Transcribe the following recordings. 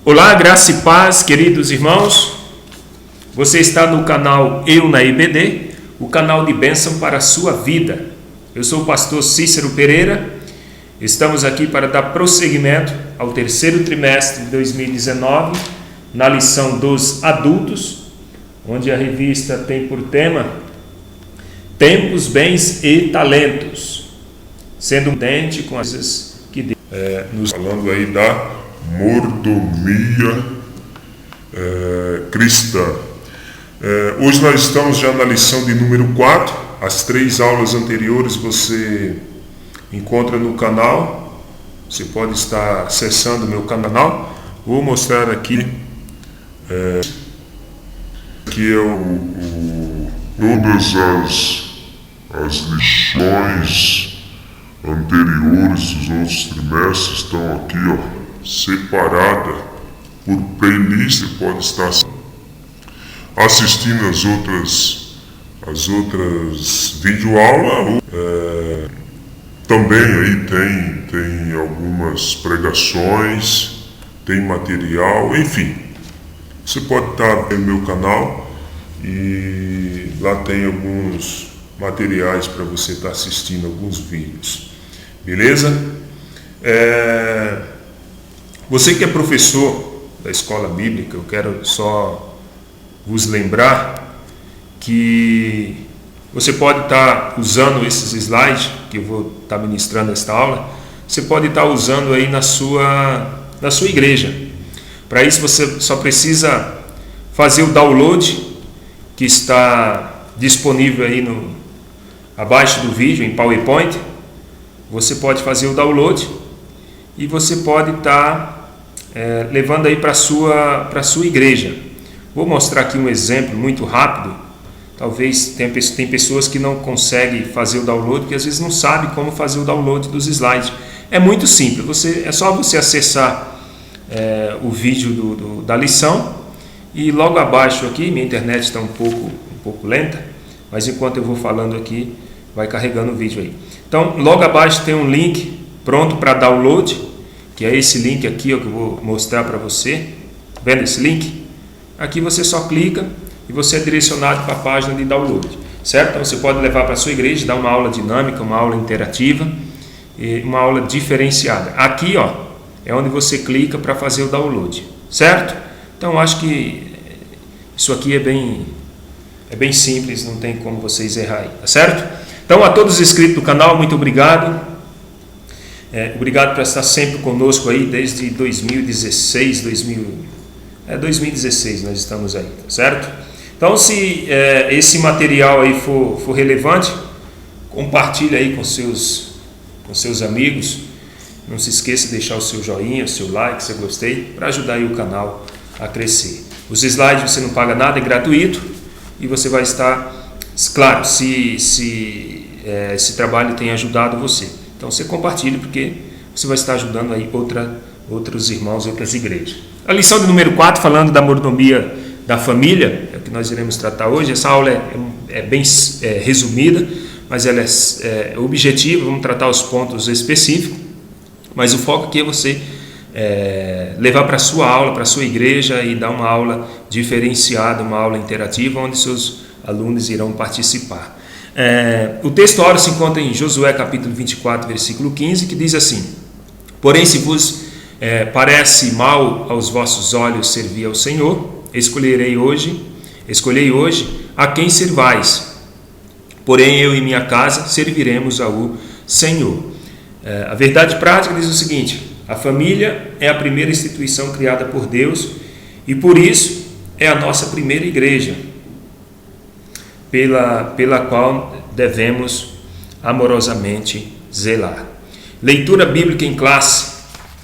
Olá, graça e paz, queridos irmãos. Você está no canal Eu na IBD, o canal de bênção para a sua vida. Eu sou o pastor Cícero Pereira. Estamos aqui para dar prosseguimento ao terceiro trimestre de 2019, na lição dos adultos, onde a revista tem por tema Tempos, Bens e Talentos, sendo um dente com as coisas que Deus nos falando aí da mordomia cristã. Hoje nós estamos já na lição de número 4. As 3 aulas anteriores você encontra no canal. Você pode estar acessando o meu canal. Vou mostrar aqui que todas as lições anteriores dos outros trimestres estão aqui, separada por playlist. Você pode estar assistindo as outras videoaulas. Também aí tem algumas pregações, tem material, enfim. Você pode estar no meu canal e lá tem alguns materiais para você estar assistindo, alguns vídeos. Beleza? Você que é professor da escola bíblica, eu quero só vos lembrar que você pode estar usando esses slides que eu vou estar ministrando esta aula. Você pode estar usando aí na sua igreja. Para isso você só precisa fazer o download que está disponível aí abaixo do vídeo em PowerPoint. Você pode fazer o download e você pode estar levando aí para a sua igreja. Vou mostrar aqui um exemplo muito rápido. Talvez tem pessoas que não conseguem fazer o download, porque às vezes não sabem como fazer o download dos slides. É muito simples, é só você acessar o vídeo da lição e logo abaixo aqui, minha internet está um pouco lenta, mas enquanto eu vou falando aqui, vai carregando o vídeo aí. Então, logo abaixo tem um link pronto para download, que é esse link aqui que eu vou mostrar para você. Vendo esse link? Aqui você só clica e você é direcionado para a página de download, certo? Então você pode levar para a sua igreja, dar uma aula dinâmica, uma aula interativa, e uma aula diferenciada. Aqui, é onde você clica para fazer o download, certo? Então acho que isso aqui é bem simples, não tem como vocês errarem, tá certo? Então, a todos os inscritos do canal, muito obrigado. Obrigado por estar sempre conosco aí desde 2016, 2016 nós estamos aí, tá certo? Então, se esse material aí for relevante, compartilhe aí com seus amigos. Não se esqueça de deixar o seu joinha, o seu like, se eu gostei, para ajudar aí o canal a crescer. Os slides você não paga nada, é gratuito, e você vai estar, claro, se esse trabalho tem ajudado você. Então você compartilha, porque você vai estar ajudando aí outros irmãos, outras igrejas. A lição de número 4, falando da mordomia da família, é o que nós iremos tratar hoje. Essa aula é bem resumida, mas ela é objetiva, vamos tratar os pontos específicos, mas o foco aqui é você levar para a sua aula, para a sua igreja e dar uma aula diferenciada, uma aula interativa, onde seus alunos irão participar. O texto áureo se encontra em Josué capítulo 24, versículo 15, que diz assim: porém, se vos parece mal aos vossos olhos servir ao Senhor, escolhei hoje a quem servais, porém eu e minha casa serviremos ao Senhor. A verdade prática diz o seguinte: a família é a primeira instituição criada por Deus e por isso é a nossa primeira igreja, pela qual devemos amorosamente zelar. Leitura bíblica em classe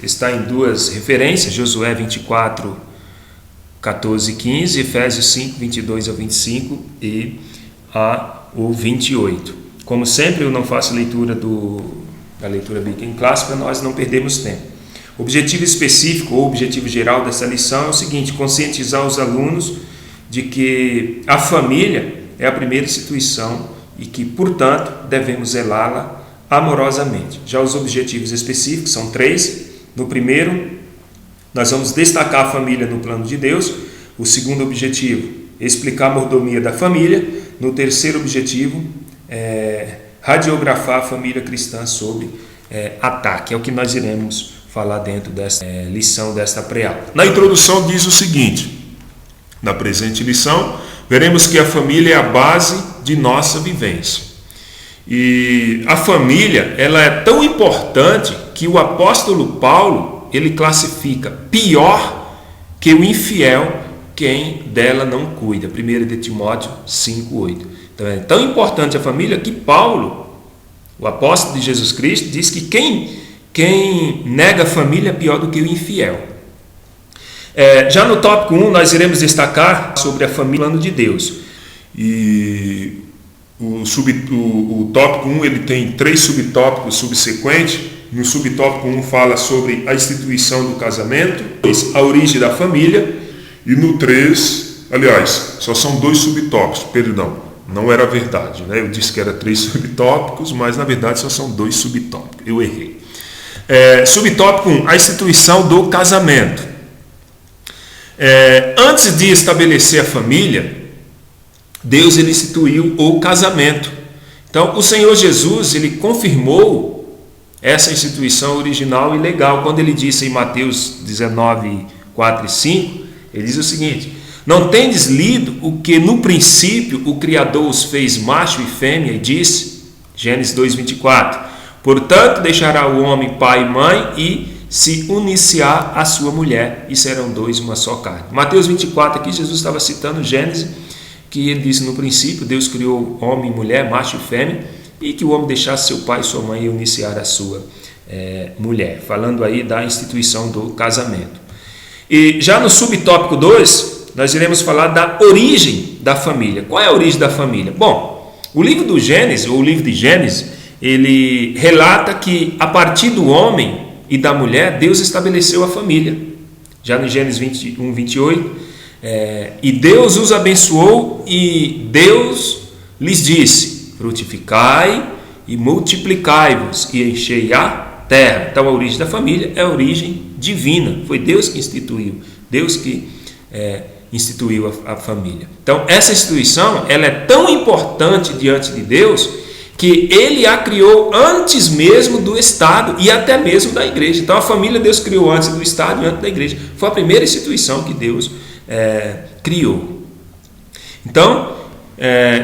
está em 2 referências: Josué 24, 14 e 15, Efésios 5, 22 ao 25 e o 28. Como sempre, eu não faço leitura da leitura bíblica em classe para nós não perdermos tempo. O objetivo específico ou objetivo geral dessa lição é o seguinte: conscientizar os alunos de que a família é a primeira instituição e que, portanto, devemos zelá-la amorosamente. Já os objetivos específicos são 3. No primeiro, nós vamos destacar a família no plano de Deus. O segundo objetivo, explicar a mordomia da família. No terceiro objetivo, radiografar a família cristã sob ataque. É o que nós iremos falar dentro desta lição, desta pré-aula. Na introdução diz o seguinte: na presente lição, veremos que a família é a base de nossa vivência. E a família, ela é tão importante que o apóstolo Paulo, ele classifica pior que o infiel quem dela não cuida. 1 de Timóteo 5:8. Então é tão importante a família que Paulo, o apóstolo de Jesus Cristo, diz que quem nega a família é pior do que o infiel. Já no tópico 1 nós iremos destacar sobre a família no plano de Deus. E o tópico 1 ele tem 3 subtópicos subsequentes. No subtópico 1 fala sobre a instituição do casamento, a origem da família, e no 3, aliás, só são 2 subtópicos, perdão, não era verdade, né? Eu disse que era 3 subtópicos, mas na verdade só são 2 subtópicos, eu errei. Subtópico 1, a instituição do casamento. Antes de estabelecer a família, Deus ele instituiu o casamento. Então, o Senhor Jesus ele confirmou essa instituição original e legal quando ele disse em Mateus 19, 4 e 5, ele diz o seguinte: não tendes lido o que no princípio o Criador os fez macho e fêmea, e disse, Gênesis 2, 24, portanto deixará o homem pai e mãe e se unir-se-á a sua mulher, e serão 2 uma só carne. Mateus 24, aqui Jesus estava citando Gênesis, que ele disse no princípio, Deus criou homem e mulher, macho e fêmea, e que o homem deixasse seu pai e sua mãe e unir-se-á a sua mulher, falando aí da instituição do casamento. E já no subtópico 2, nós iremos falar da origem da família. Qual é a origem da família? Bom, o livro do Gênesis, ou o livro de Gênesis, ele relata que a partir do homem e da mulher, Deus estabeleceu a família. Já no Gênesis 21, 28, e Deus os abençoou e Deus lhes disse, frutificai e multiplicai-vos e enchei a terra. Então a origem da família é a origem divina, foi Deus que instituiu, Deus que instituiu a família. Então essa instituição ela é tão importante diante de Deus que ele a criou antes mesmo do Estado e até mesmo da igreja. Então a família Deus criou antes do Estado e antes da igreja. Foi a primeira instituição que Deus criou. Então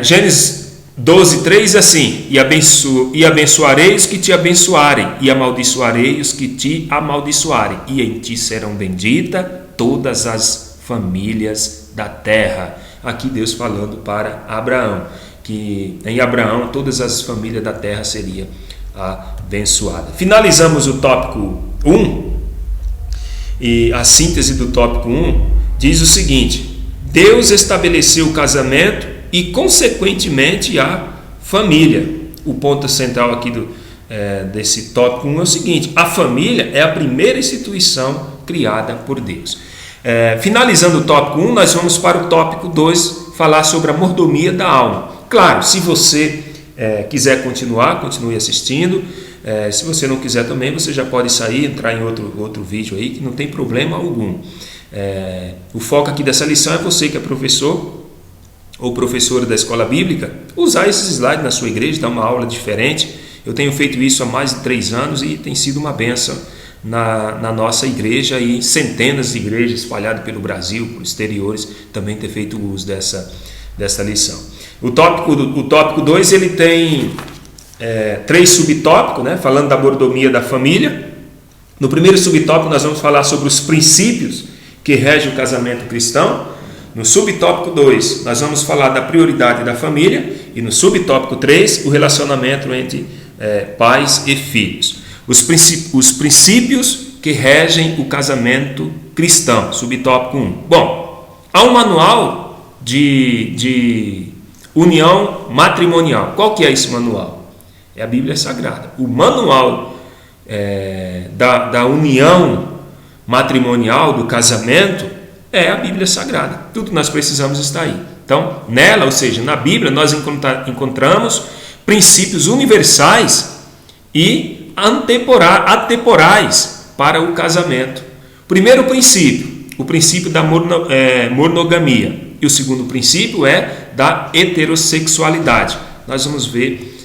Gênesis 12:3 assim: e abençoarei os que te abençoarem, e amaldiçoarei os que te amaldiçoarem, e em ti serão benditas todas as famílias da terra. Aqui Deus falando para Abraão, que em Abraão todas as famílias da terra seriam abençoadas. Finalizamos o tópico 1, e a síntese do tópico 1 diz o seguinte: Deus estabeleceu o casamento e consequentemente a família. O ponto central aqui desse tópico 1 é o seguinte: a família é a primeira instituição criada por Deus. Finalizando o tópico 1, nós vamos para o tópico 2, falar sobre a mordomia da alma. Claro, se você quiser continuar, continue assistindo. Se você não quiser também, você já pode sair, entrar em outro vídeo aí, que não tem problema algum. O foco aqui dessa lição é você que é professor ou professora da escola bíblica, usar esses slides na sua igreja, dar uma aula diferente. Eu tenho feito isso há mais de 3 anos e tem sido uma bênção na nossa igreja, e centenas de igrejas espalhadas pelo Brasil, por exteriores, também ter feito uso dessa lição. O tópico 2 ele tem 3 subtópicos, né, falando da mordomia da família. No primeiro subtópico nós vamos falar sobre os princípios que regem o casamento cristão. No subtópico 2 nós vamos falar da prioridade da família, e no subtópico 3 o relacionamento entre pais e filhos. Os princípios que regem o casamento cristão, subtópico 1. Bom, há um manual de união matrimonial. Qual que é esse manual? É a Bíblia Sagrada. O manual da união matrimonial, do casamento, é a Bíblia Sagrada. Tudo que nós precisamos está aí. Então, nela, ou seja, na Bíblia, nós encontramos princípios universais e atemporais para o casamento. Primeiro princípio, o princípio da monogamia. E o segundo princípio é da heterossexualidade. Nós vamos ver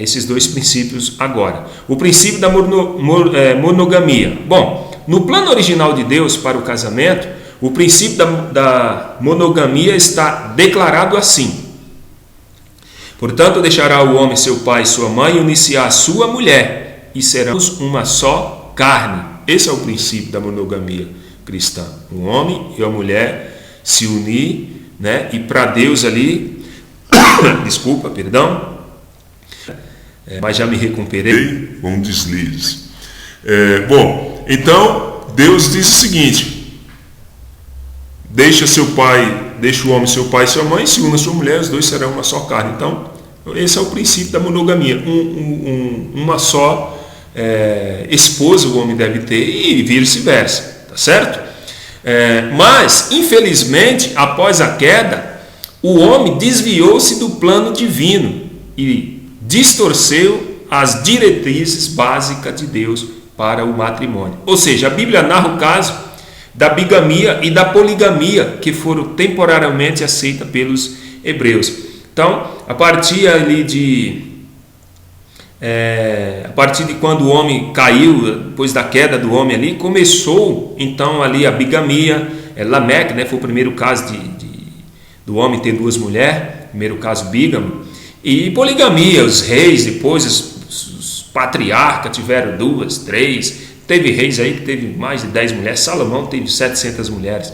esses dois princípios agora. O princípio da monogamia. Bom, no plano original de Deus para o casamento, o princípio da monogamia está declarado assim: portanto, deixará o homem seu pai e sua mãe e unir-se à sua mulher, e serão uma só carne. Esse é o princípio da monogamia cristã. O homem e a mulher se unir, né? E para Deus ali, desculpa, perdão, mas já me recuperei. Um deslize. Bom, então Deus diz o seguinte: deixa o homem seu pai e sua mãe, se une a sua mulher, os dois serão uma só carne. Então, esse é o princípio da monogamia. Uma só esposa o homem deve ter e vice-versa, tá certo? Mas, infelizmente, após a queda, o homem desviou-se do plano divino e distorceu as diretrizes básicas de Deus para o matrimônio. Ou seja, a Bíblia narra o caso da bigamia e da poligamia que foram temporariamente aceitas pelos hebreus. Então, a partir de quando o homem caiu, depois da queda do homem ali, começou então ali a bigamia. Lameque, né, foi o primeiro caso do homem ter duas mulheres, primeiro caso bígamo. E poligamia, os reis, depois os patriarcas tiveram 2, 3, teve reis aí que teve mais de 10 mulheres, Salomão teve 700 mulheres,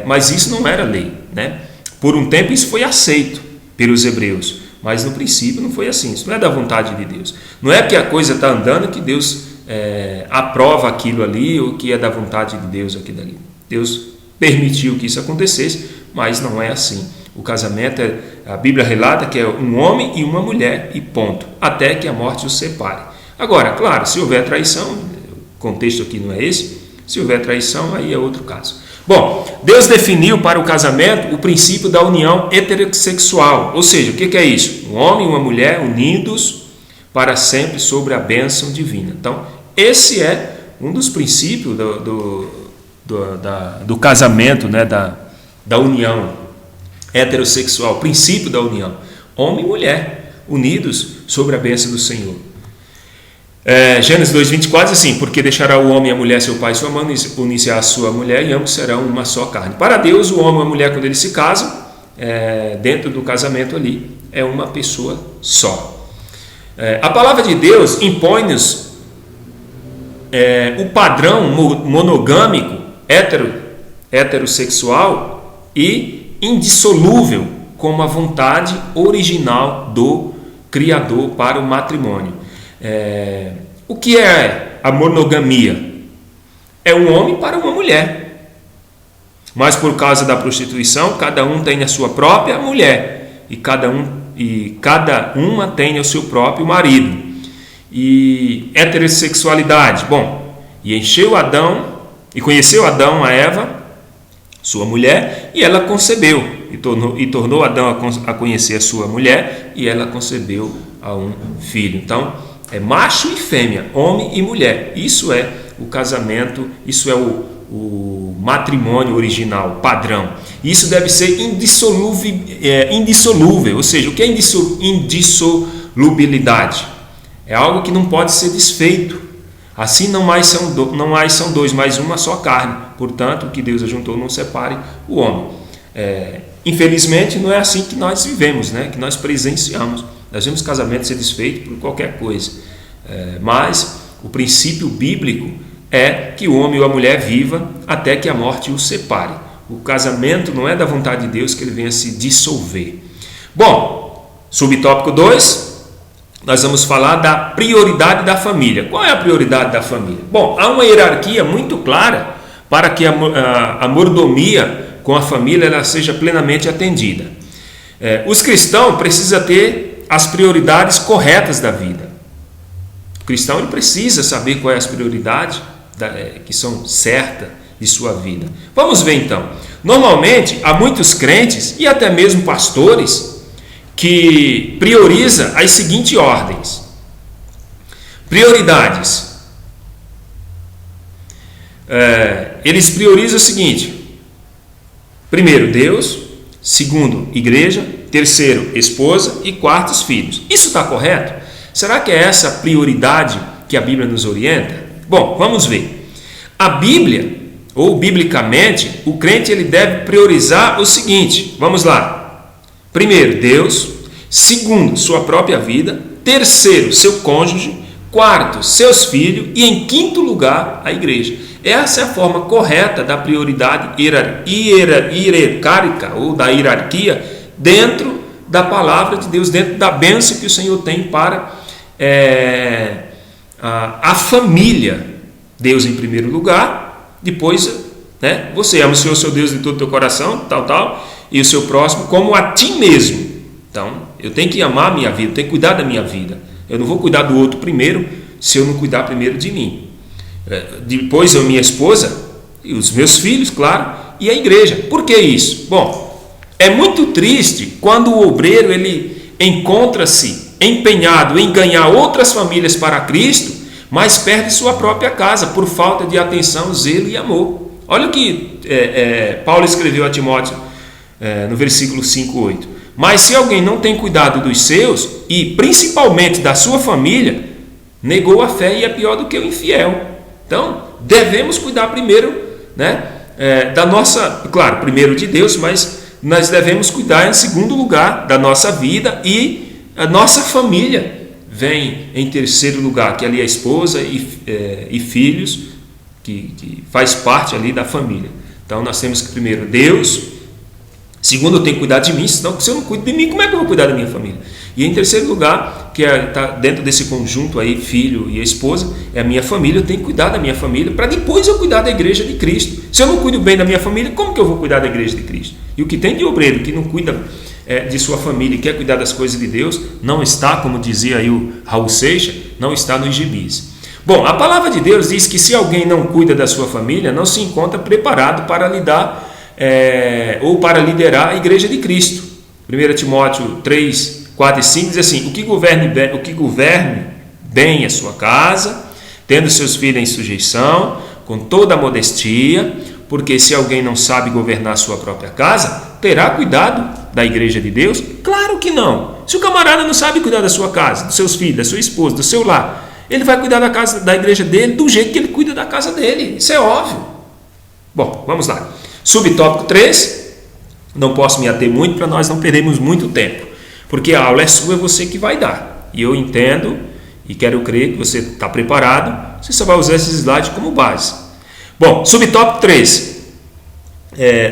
mas isso não era lei, né? Por um tempo isso foi aceito pelos hebreus, mas no princípio não foi assim. Isso não é da vontade de Deus, não é que a coisa está andando que Deus aprova aquilo ali, ou que é da vontade de Deus aquilo ali. Deus permitiu que isso acontecesse, mas não é assim. O casamento, a Bíblia relata que é um homem e uma mulher e ponto, até que a morte os separe. Agora, claro, se houver traição, o contexto aqui não é esse, se houver traição, aí é outro caso. Bom, Deus definiu para o casamento o princípio da união heterossexual, ou seja, o que é isso? Um homem e uma mulher unidos para sempre sobre a bênção divina. Então, esse é um dos princípios do casamento, né, da união heterossexual, princípio da união, homem e mulher unidos sobre a bênção do Senhor. Gênesis 2:24 diz assim: porque deixará o homem e a mulher seu pai e sua mãe, unir-se à sua mulher, e ambos serão uma só carne. Para Deus, o homem e a mulher, quando eles se casam, dentro do casamento ali, é uma pessoa só. A palavra de Deus impõe-nos o padrão monogâmico, heterossexual e indissolúvel como a vontade original do Criador para o matrimônio. O que é a monogamia? É um homem para uma mulher, mas por causa da prostituição, cada um tem a sua própria mulher e cada uma tem o seu próprio marido. E heterossexualidade, bom, conheceu Adão a Eva, sua mulher, e ela concebeu, e tornou Adão a conhecer a sua mulher, e ela concebeu a um filho. Então, é macho e fêmea, homem e mulher. Isso é o casamento, isso é o matrimônio original, padrão. Isso deve ser indissolúvel, ou seja, o que é indissolubilidade? É algo que não pode ser desfeito. Assim não mais são dois, mas uma só carne. Portanto, o que Deus ajuntou não separe o homem. Infelizmente, não é assim que nós vivemos, né? Que nós presenciamos. Nós vemos casamento ser desfeito por qualquer coisa. Mas o princípio bíblico é que o homem ou a mulher viva até que a morte os separe. O casamento não é da vontade de Deus que ele venha se dissolver. Bom, subtópico 2. Nós vamos falar da prioridade da família. Qual é a prioridade da família? Bom, há uma hierarquia muito clara para que a mordomia com a família ela seja plenamente atendida. Os cristãos precisam ter as prioridades corretas da vida. O cristão ele precisa saber quais as prioridades que são certas de sua vida. Vamos ver então. Normalmente, há muitos crentes e até mesmo pastores que prioriza as seguintes ordens. Prioridades: eles priorizam o seguinte: primeiro, Deus; segundo, igreja; terceiro, esposa; e quarto, os filhos. Isso está correto? Será que é essa a prioridade que a Bíblia nos orienta? Bom, vamos ver. A Bíblia, ou biblicamente, o crente ele deve priorizar o seguinte, vamos lá: primeiro, Deus; segundo, sua própria vida; terceiro, seu cônjuge; quarto, seus filhos; e em quinto lugar, a igreja. Essa é a forma correta da prioridade hierárquica ou da hierarquia dentro da palavra de Deus, dentro da bênção que o Senhor tem para a família. Deus em primeiro lugar, depois, né, você ama o Senhor seu Deus de todo o teu coração, tal, e o seu próximo como a ti mesmo. Então, eu tenho que amar a minha vida, eu tenho que cuidar da minha vida. Eu não vou cuidar do outro primeiro se eu não cuidar primeiro de mim. Depois a minha esposa, e os meus filhos, claro, e a igreja. Por que isso? Bom, é muito triste quando o obreiro ele encontra-se empenhado em ganhar outras famílias para Cristo, mas perde sua própria casa por falta de atenção, zelo e amor. Olha o que Paulo escreveu a Timóteo no versículo 5:8. Mas se alguém não tem cuidado dos seus, e principalmente da sua família, negou a fé e é pior do que o infiel. Então, devemos cuidar primeiro, né, da nossa, claro, primeiro de Deus, mas nós devemos cuidar em segundo lugar da nossa vida, e a nossa família vem em terceiro lugar, que ali é a esposa e filhos, que faz parte ali da família. Então, nós temos que primeiro Deus; segundo, eu tenho que cuidar de mim, senão se eu não cuido de mim, como é que eu vou cuidar da minha família? E em terceiro lugar, que está dentro desse conjunto aí, filho e esposa, é a minha família. Eu tenho que cuidar da minha família para depois eu cuidar da igreja de Cristo. Se eu não cuido bem da minha família, como que eu vou cuidar da igreja de Cristo? E o que tem de obreiro que não cuida de sua família e quer cuidar das coisas de Deus, não está, como dizia aí o Raul Seixas, não está nos gibis. Bom, a palavra de Deus diz que se alguém não cuida da sua família, não se encontra preparado para lidar ou para liderar a igreja de Cristo. 1 Timóteo 3, 4 e 5 diz assim: o que governe bem a sua casa, tendo seus filhos em sujeição, com toda a modestia, porque se alguém não sabe governar a sua própria casa, terá cuidado da igreja de Deus? Claro que não. Se o camarada não sabe cuidar da sua casa, dos seus filhos, da sua esposa, do seu lar, ele vai cuidar da casa, da igreja dele do jeito que ele cuida da casa dele. Isso é óbvio. Bom, vamos lá. Subtópico 3. Não posso me ater muito para nós não perdermos muito tempo, porque a aula é sua, é você que vai dar. E eu entendo e quero crer que você está preparado. Você só vai usar esses slides como base. Bom, subtópico 3.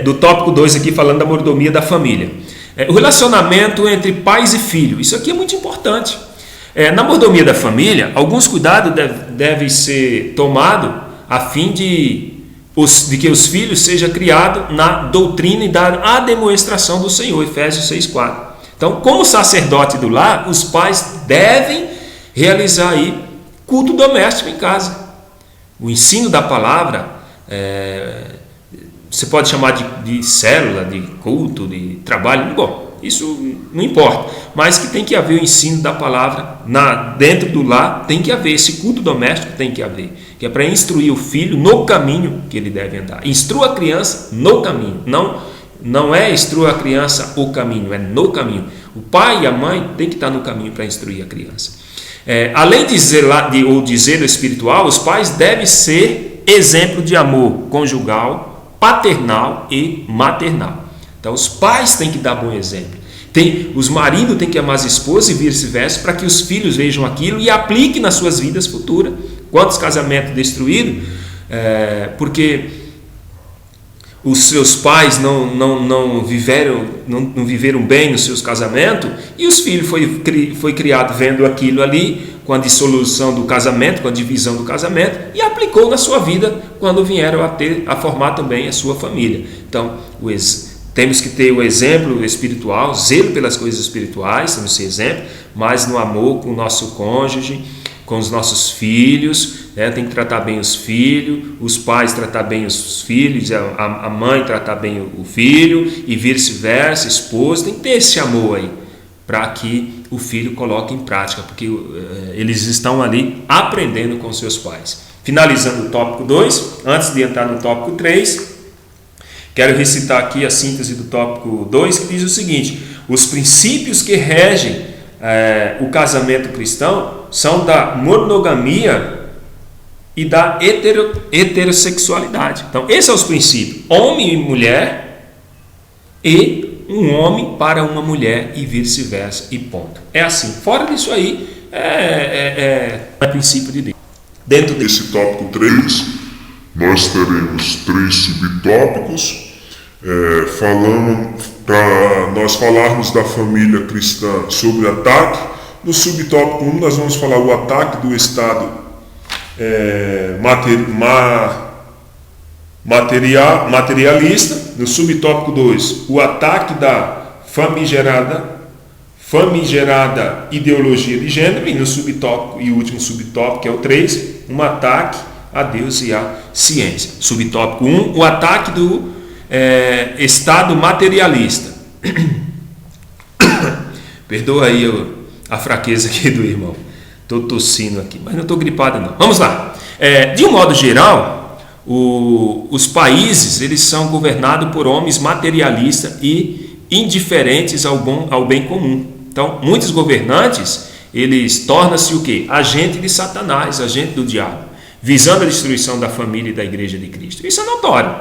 Do tópico 2 aqui, falando da mordomia da família. O relacionamento entre pais e filhos. Isso aqui é muito importante. Na mordomia da família, alguns cuidados devem ser tomados a fim de que os filhos sejam criados na doutrina e da demonstração do Senhor. Efésios 6,4. Então, como sacerdote do lar, os pais devem realizar aí culto doméstico em casa. O ensino da palavra, você pode chamar de célula, de culto, de trabalho, bom, isso não importa, mas que tem que haver o ensino da palavra dentro do lar, tem que haver esse culto doméstico, tem que haver, que é para instruir o filho no caminho que ele deve andar. Instrua a criança no caminho, não é instrua a criança o caminho, é no caminho. O pai e a mãe tem que estar no caminho para instruir a criança. Além de zelo espiritual, os pais devem ser exemplo de amor conjugal, paternal e maternal. Então, os pais têm que dar bom exemplo. Os maridos têm que amar as esposas e vice-versa, para que os filhos vejam aquilo e apliquem nas suas vidas futuras. Quantos casamentos destruídos? Porque os seus pais não viveram bem nos seus casamentos, e os filhos foi criado vendo aquilo ali, com a dissolução do casamento, com a divisão do casamento, e aplicou na sua vida quando vieram a formar também a sua família. Então, temos que ter o exemplo espiritual, zelo pelas coisas espirituais, temos esse exemplo, mas no amor com o nosso cônjuge, com os nossos filhos, tem que tratar bem os filhos, os pais tratar bem os filhos, a mãe tratar bem o filho, e vice-versa, esposa, tem que ter esse amor aí, para que o filho coloque em prática, porque eles estão ali aprendendo com seus pais. Finalizando o tópico 2, antes de entrar no tópico 3, quero recitar aqui a síntese do tópico 2, que diz o seguinte: os princípios que regem o casamento cristão são da monogamia e da heterossexualidade. Então, esses são os princípios: homem e mulher, e um homem para uma mulher, e vice-versa, e ponto. É assim. Fora disso aí, é princípio de Deus. Dentro desse tópico 3, nós teremos 3 subtópicos, para nós falarmos da família cristã sobre ataque. No subtópico 1 nós vamos falar o ataque do Estado materialista. No subtópico 2, o ataque da famigerada ideologia de gênero. E no subtópico e último subtópico, que é o 3, um ataque a Deus e à ciência. Subtópico 1, o ataque do Estado materialista. Perdoa aí a fraqueza aqui do irmão. Estou tossindo aqui, mas não estou gripado não. Vamos lá. De um modo geral, os países eles são governados por homens materialistas e indiferentes ao bem comum. Então, muitos governantes, eles tornam-se o quê? Agente de Satanás, agente do diabo, visando a destruição da família e da igreja de Cristo. Isso é notório.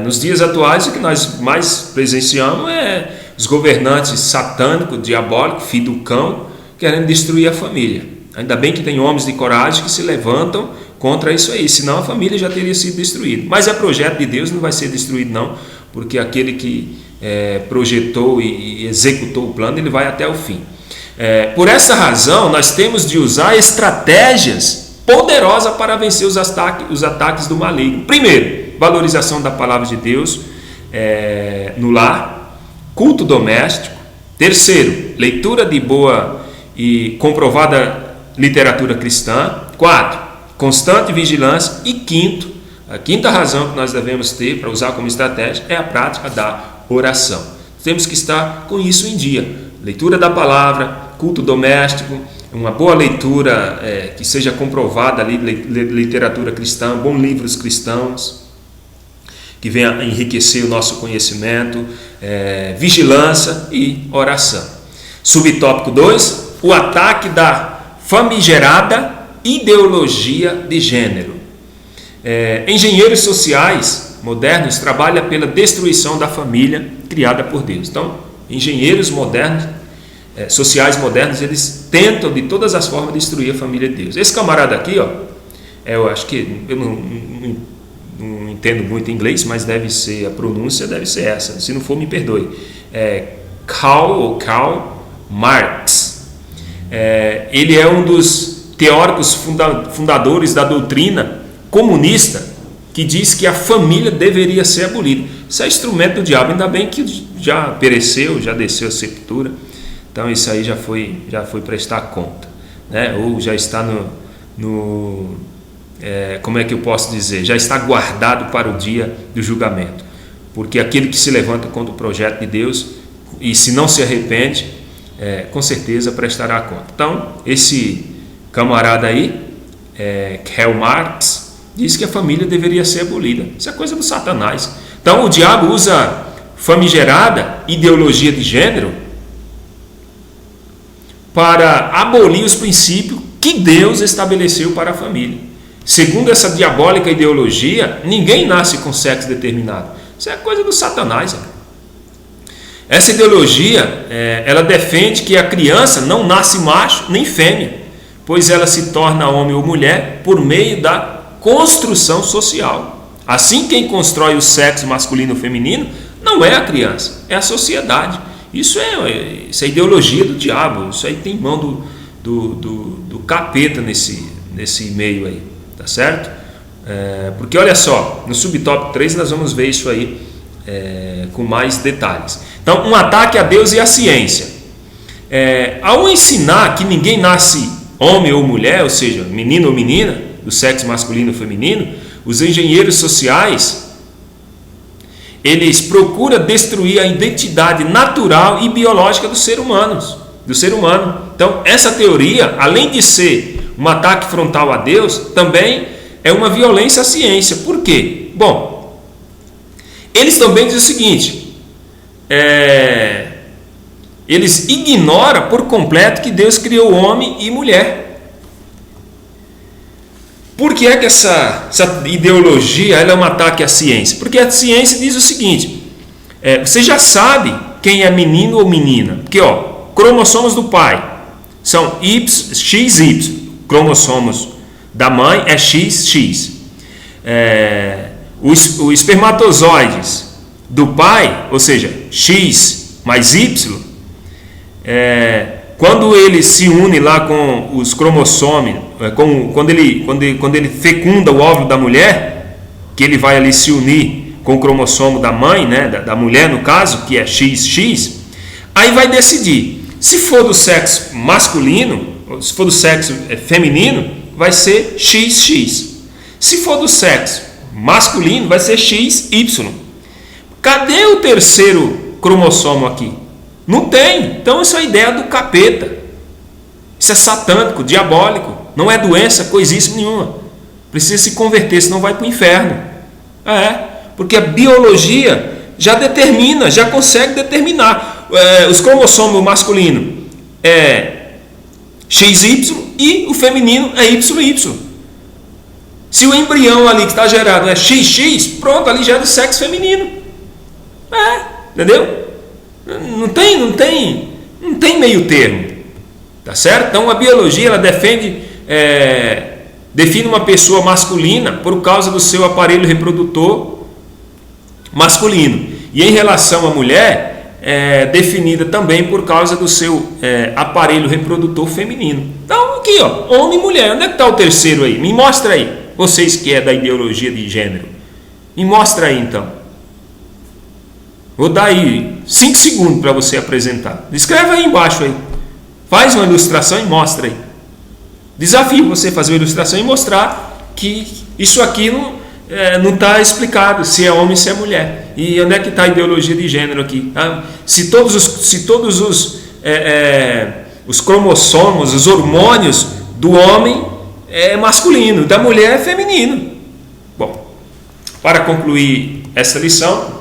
Nos dias atuais, o que nós mais presenciamos é os governantes satânicos, diabólicos, filho do cão, querendo destruir a família. Ainda bem que tem homens de coragem que se levantam contra isso aí, senão a família já teria sido destruída. Mas é projeto de Deus, não vai ser destruído não, porque aquele que projetou e executou o plano, ele vai até o fim. Por essa razão, nós temos de usar estratégias poderosas para vencer os ataques do maligno. Primeiro, valorização da palavra de Deus no lar, culto doméstico. Terceiro, leitura de boa e comprovada literatura cristã. 4, constante vigilância. E quinto, a quinta razão que nós devemos ter para usar como estratégia é a prática da oração. Temos que estar com isso em dia. Leitura da palavra, culto doméstico, uma boa leitura que seja comprovada ali, literatura cristã, bons livros cristãos que venha enriquecer o nosso conhecimento, vigilância e oração. Subtópico 2, o ataque da famigerada ideologia de gênero. Engenheiros sociais modernos trabalham pela destruição da família criada por Deus. Então, engenheiros modernos, sociais modernos, eles tentam de todas as formas destruir a família de Deus. Esse camarada aqui, eu acho que eu não entendo muito inglês, mas a pronúncia deve ser essa. Se não for, me perdoe. Karl Marx. Ele é um dos teóricos fundadores da doutrina comunista, que diz que a família deveria ser abolida. Isso é instrumento do diabo, ainda bem que já pereceu, já desceu a sepultura. Então isso aí já foi prestar conta, né? Ou já está como é que eu posso dizer? Já está guardado para o dia do julgamento. Porque aquele que se levanta contra o projeto de Deus e se não se arrepende, com certeza prestará conta. Então, esse camarada aí, Karl Marx, diz que a família deveria ser abolida. Isso é coisa do Satanás. Então, o diabo usa famigerada ideologia de gênero para abolir os princípios que Deus estabeleceu para a família. Segundo essa diabólica ideologia, ninguém nasce com sexo determinado. Isso é coisa do Satanás. Essa ideologia, ela defende que a criança não nasce macho nem fêmea, pois ela se torna homem ou mulher por meio da construção social. Assim, quem constrói o sexo masculino ou feminino não é a criança, é a sociedade. Isso é ideologia do diabo. Isso aí tem mão do capeta nesse meio aí, tá certo? Porque olha só, no subtópico 3 nós vamos ver isso aí com mais detalhes. Então, um ataque a Deus e à ciência. Ao ensinar que ninguém nasce homem ou mulher, ou seja, menino ou menina, do sexo masculino ou feminino, os engenheiros sociais, eles procuram destruir a identidade natural e biológica do ser humano. Então, essa teoria, além de ser um ataque frontal a Deus, também é uma violência à ciência. Por quê? Bom, eles também dizem o seguinte, eles ignoram por completo que Deus criou homem e mulher. Por que é que essa ideologia ela é um ataque à ciência? Porque a ciência diz o seguinte, você já sabe quem é menino ou menina, porque cromossomos do pai são XY, cromossomos da mãe é XX, os espermatozoides do pai, ou seja, X mais Y, quando ele se une lá com os cromossomos, quando ele fecunda o óvulo da mulher, que ele vai ali se unir com o cromossomo da mãe, né, da mulher no caso, que é XX, aí vai decidir, se for do sexo masculino, se for do sexo feminino, vai ser XX, se for do sexo masculino, vai ser XY. Cadê o terceiro cromossomo aqui? Não tem. Então isso é a ideia do capeta. Isso é satânico, diabólico. Não é doença, coisíssima nenhuma. Precisa se converter, senão vai para o inferno. Porque a biologia já determina, já consegue determinar. Os cromossomos masculino é XY e o feminino é YY. Se o embrião ali que está gerado é XX, pronto, ali já é do sexo feminino. Entendeu? Não tem meio termo, tá certo? Então a biologia ela define uma pessoa masculina por causa do seu aparelho reprodutor masculino, e em relação à mulher é definida também por causa do seu aparelho reprodutor feminino. Então aqui homem e mulher, onde é que está o terceiro aí? Me mostra aí, vocês que é da ideologia de gênero, me mostra aí então. Vou dar aí 5 segundos para você apresentar. Escreve aí embaixo aí. Faz uma ilustração e mostra aí. Desafio você fazer uma ilustração e mostrar que isso aqui não está explicado, se é homem ou se é mulher. E onde é que está a ideologia de gênero aqui? Se todos os cromossomos, os hormônios do homem é masculino, da mulher é feminino. Bom, para concluir essa lição,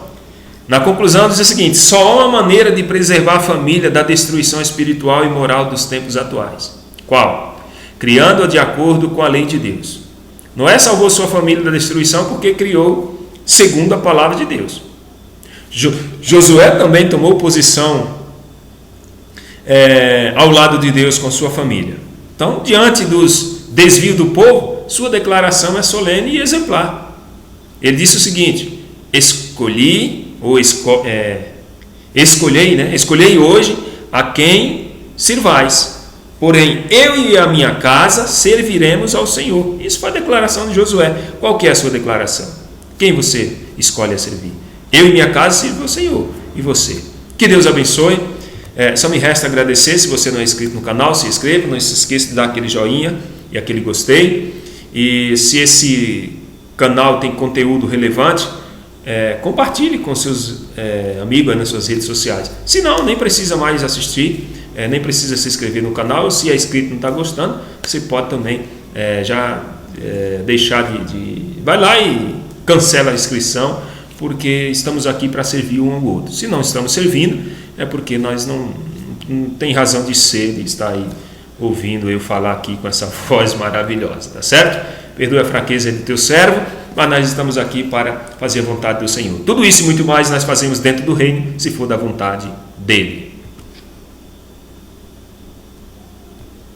na conclusão diz o seguinte: só há uma maneira de preservar a família da destruição espiritual e moral dos tempos atuais. Qual? Criando-a de acordo com a lei de Deus. Noé salvou sua família da destruição porque criou segundo a palavra de Deus. Josué também tomou posição ao lado de Deus com sua família. Então, diante dos desvios do povo, sua declaração é solene e exemplar. Ele disse o seguinte: escolhei hoje a quem sirvais, porém eu e a minha casa serviremos ao Senhor. Isso foi a declaração de Josué. Qual que é a sua declaração? Quem você escolhe a servir? Eu e minha casa sirvo ao Senhor. E você? Que Deus abençoe. Só me resta agradecer. Se você não é inscrito no canal, se inscreva, não se esqueça de dar aquele joinha e aquele gostei. E se esse canal tem conteúdo relevante, compartilhe com seus amigos nas suas redes sociais. Se não, nem precisa mais assistir, nem precisa se inscrever no canal. Se é inscrito e não está gostando, você pode também deixar vai lá e cancela a inscrição, porque estamos aqui para servir um ao outro. Se não estamos servindo, é porque nós não tem razão de ser, de estar aí ouvindo eu falar aqui com essa voz maravilhosa, tá certo? Perdoa a fraqueza do teu servo, mas nós estamos aqui para fazer a vontade do Senhor. Tudo isso e muito mais nós fazemos dentro do reino, se for da vontade dele.